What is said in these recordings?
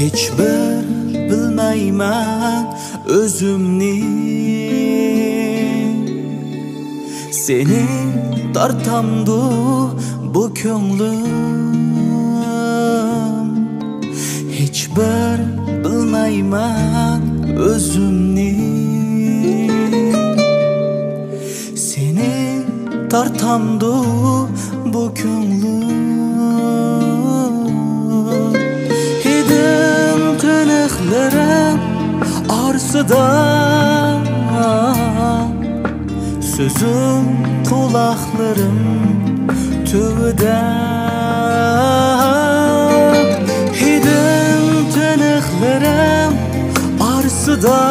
Hech bir bilmayman o'zimni. Seni tortamdu bu ko'nglim. Hech bir bilmayman o'zimni. Seni tortamdu bu ko'nglim. Hidim tiniqlarim arsida, sözüm kulaklarım tövbe. Hidim tiniqlarim arsida,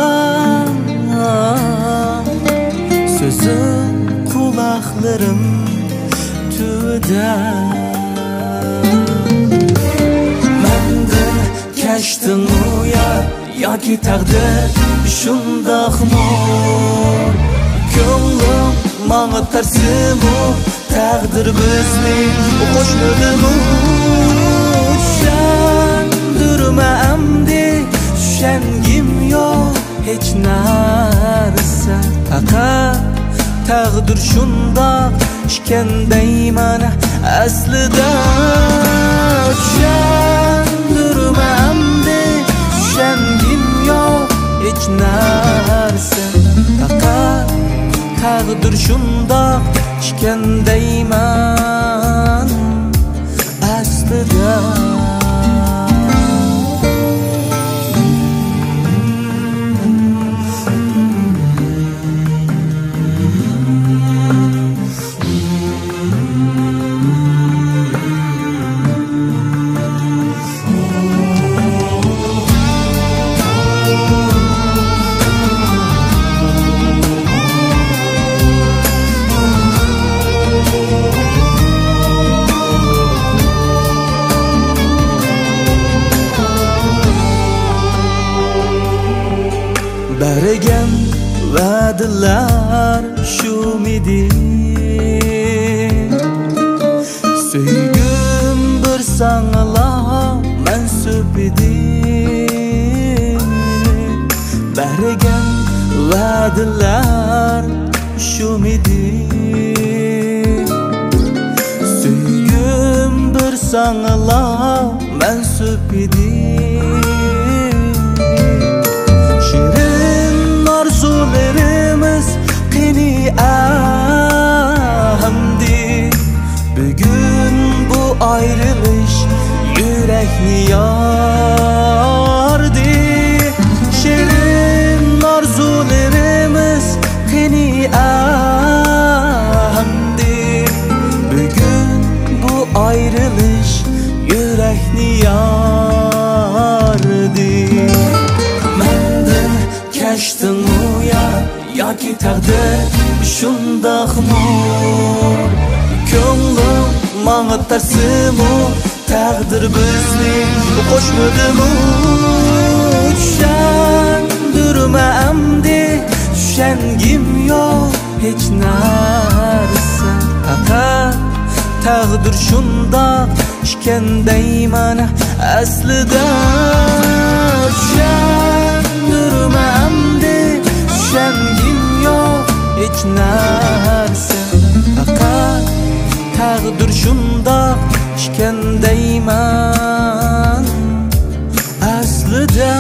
sözüm kulaklarım tövbe. Mendin keştin uyar yoki taqdir shundaqmi? Ko'nglim manga tarsimu, taqdir bizni qo'shmadimi? Shandurma amdi tushangim yo'q hech narsa. Faqat taqdir shundoq ishkandayman aslida. Shandurma amdi tushangim yo'q hech narsa. Faqat taqdir shundoq ishkandayman aslida. Bergen va'dalar shu midi. Söygüm bir sangla mansub edi. Bergen va'dalar shu midi. Söygüm bir sangla mansub edi. Arzularımız qini ahamdi. Bugün bu ayrılış yürekni yardi. Şirin arzularımız qini ahamdi. Bugün bu ayrılış yürekni yardi. Mendin keştin uyar yoki taqdir shundaqmi? Ko'nglim manga tarsimu, taqdir bizni qo'shmadimi? Tushangurma amdi tushangim yo'q hech narsa. Faqat taqdir shundoq ishkandayman aslida. Tushangurma amdi tushangim yo'q hech narsa. Faqat taqdir shundoq ishkandayman aslida.